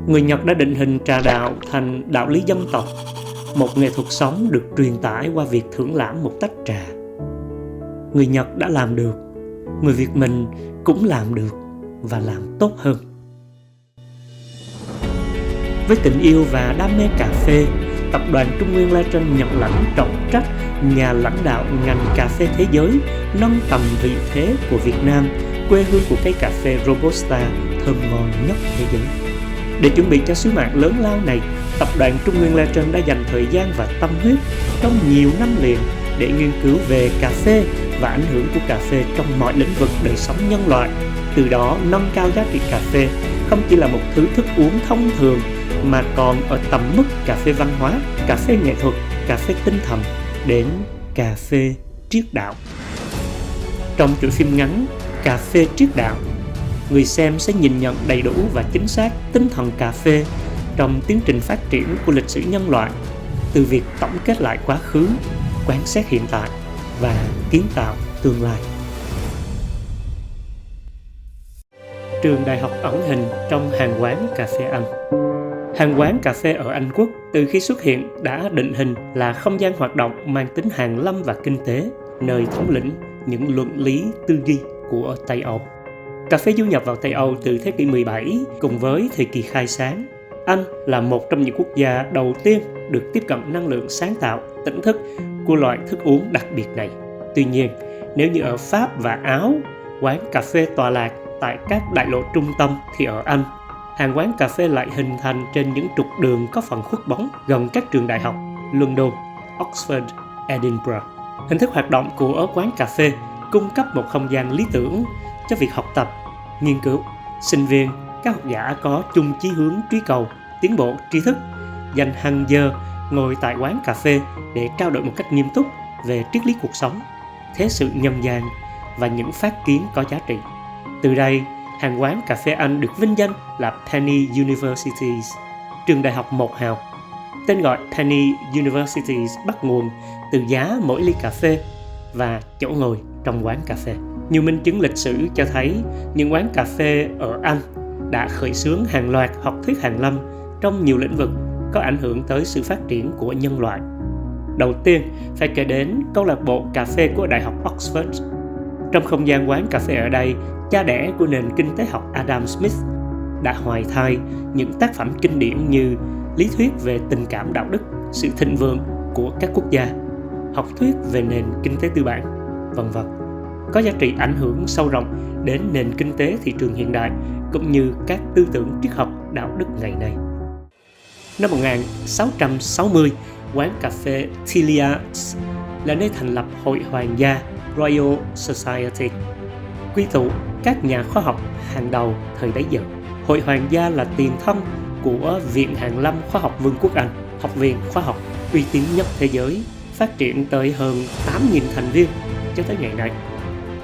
Người Nhật đã định hình trà đạo thành đạo lý dân tộc, một nghệ thuật sống được truyền tải qua việc thưởng lãm một tách trà. Người Nhật đã làm được, người Việt mình cũng làm được và làm tốt hơn. Với tình yêu và đam mê cà phê, Tập đoàn Trung Nguyên Legend nhận lãnh trọng trách nhà lãnh đạo ngành cà phê thế giới, nâng tầm vị thế của Việt Nam, quê hương của cây cà phê Robusta thơm ngon nhất thế giới. Để chuẩn bị cho sứ mạng lớn lao này, Tập đoàn Trung Nguyên Legend đã dành thời gian và tâm huyết trong nhiều năm liền để nghiên cứu về cà phê và ảnh hưởng của cà phê trong mọi lĩnh vực đời sống nhân loại. Từ đó nâng cao giá trị cà phê không chỉ là một thứ thức uống thông thường mà còn ở tầm mức cà phê văn hóa, cà phê nghệ thuật, cà phê tinh thần đến cà phê triết đạo. Trong chuỗi phim ngắn Cà phê triết đạo, người xem sẽ nhìn nhận đầy đủ và chính xác tinh thần cà phê trong tiến trình phát triển của lịch sử nhân loại, từ việc tổng kết lại quá khứ, quan sát hiện tại và kiến tạo tương lai. Trường đại học ẩn hình trong hàng quán cà phê Anh. Hàng quán cà phê ở Anh Quốc từ khi xuất hiện đã định hình là không gian hoạt động mang tính hàn lâm và kinh tế, nơi thống lĩnh những luận lý tư duy của Tây Âu. Cà phê du nhập vào Tây Âu từ thế kỷ 17 cùng với thời kỳ khai sáng. Anh là một trong những quốc gia đầu tiên được tiếp cận năng lượng sáng tạo, tỉnh thức của loại thức uống đặc biệt này. Tuy nhiên, nếu như ở Pháp và Áo, quán cà phê tọa lạc tại các đại lộ trung tâm, thì ở Anh, hàng quán cà phê lại hình thành trên những trục đường có phần khuất bóng gần các trường đại học London, Oxford, Edinburgh. Hình thức hoạt động của quán cà phê cung cấp một không gian lý tưởng cho việc học tập, nghiên cứu. Sinh viên, các học giả có chung chí hướng truy cầu, tiến bộ tri thức, dành hàng giờ ngồi tại quán cà phê để trao đổi một cách nghiêm túc về triết lý cuộc sống, thế sự nhân gian và những phát kiến có giá trị. Từ đây, hàng quán cà phê Anh được vinh danh là Penny Universities, trường đại học một hào. Tên gọi Penny Universities bắt nguồn từ giá mỗi ly cà phê và chỗ ngồi trong quán cà phê. Nhiều minh chứng lịch sử cho thấy những quán cà phê ở Anh đã khởi xướng hàng loạt học thuyết hàn lâm trong nhiều lĩnh vực có ảnh hưởng tới sự phát triển của nhân loại. Đầu tiên phải kể đến câu lạc bộ cà phê của Đại học Oxford. Trong không gian quán cà phê ở đây, cha đẻ của nền kinh tế học Adam Smith đã hoài thai những tác phẩm kinh điển như lý thuyết về tình cảm đạo đức, sự thịnh vượng của các quốc gia, học thuyết về nền kinh tế tư bản, vân vân, có giá trị ảnh hưởng sâu rộng đến nền kinh tế thị trường hiện đại cũng như các tư tưởng triết học đạo đức ngày nay. Năm 1660, quán cà phê Tilliard's là nơi thành lập Hội Hoàng gia Royal Society, quy tụ các nhà khoa học hàng đầu thời bấy giờ. Hội Hoàng gia là tiền thân của Viện Hàn lâm Khoa học Vương quốc Anh, học viện khoa học uy tín nhất thế giới, phát triển tới hơn 8.000 thành viên cho tới ngày nay,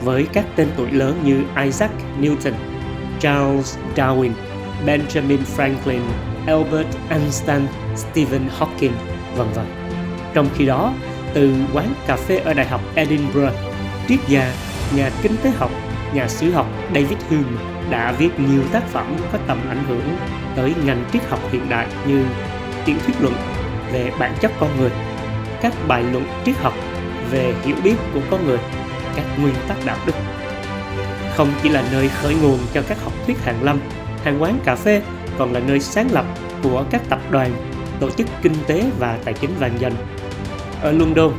với các tên tuổi lớn như Isaac Newton, Charles Darwin, Benjamin Franklin, Albert Einstein, Stephen Hawking, vân vân. Trong khi đó, từ quán cà phê ở Đại học Edinburgh, triết gia, nhà kinh tế học, nhà sử học David Hume đã viết nhiều tác phẩm có tầm ảnh hưởng tới ngành triết học hiện đại như tiểu thuyết luận về bản chất con người, các bài luận triết học về hiểu biết của con người, các nguyên tắc đạo đức. Không chỉ là nơi khởi nguồn cho các học thuyết hàn lâm, hàng quán cà phê còn là nơi sáng lập của các tập đoàn, tổ chức kinh tế và tài chính vang danh. Ở London,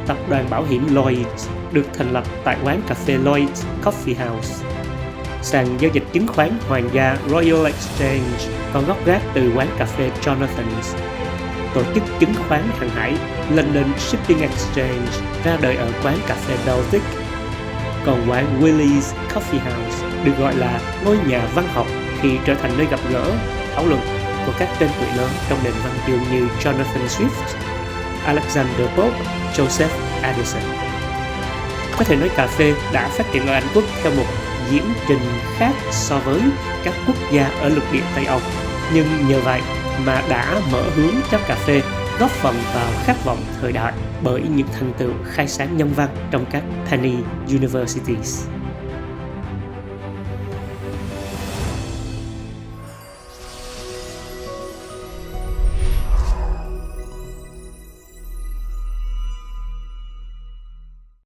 tập đoàn bảo hiểm Lloyds được thành lập tại quán cà phê Lloyds Coffee House. Sàn giao dịch chứng khoán Hoàng gia Royal Exchange còn gốc gác từ quán cà phê Jonathan's. Tổ chức chứng khoán hàng hải London Shipping Exchange ra đời ở quán cà phê Baltic. Còn quán Willie's Coffee House được gọi là ngôi nhà văn học khi trở thành nơi gặp gỡ, thảo luận của các tên tuổi lớn trong nền văn chương như Jonathan Swift, Alexander Pope, Joseph Addison. Có thể nói cà phê đã phát triển ở Anh Quốc theo một diễn trình khác so với các quốc gia ở lục địa Tây Âu, nhưng nhờ vậy mà đã mở hướng cho cà phê góp phần vào khát vọng thời đại bởi những thành tựu khai sáng nhân văn trong các Penny Universities.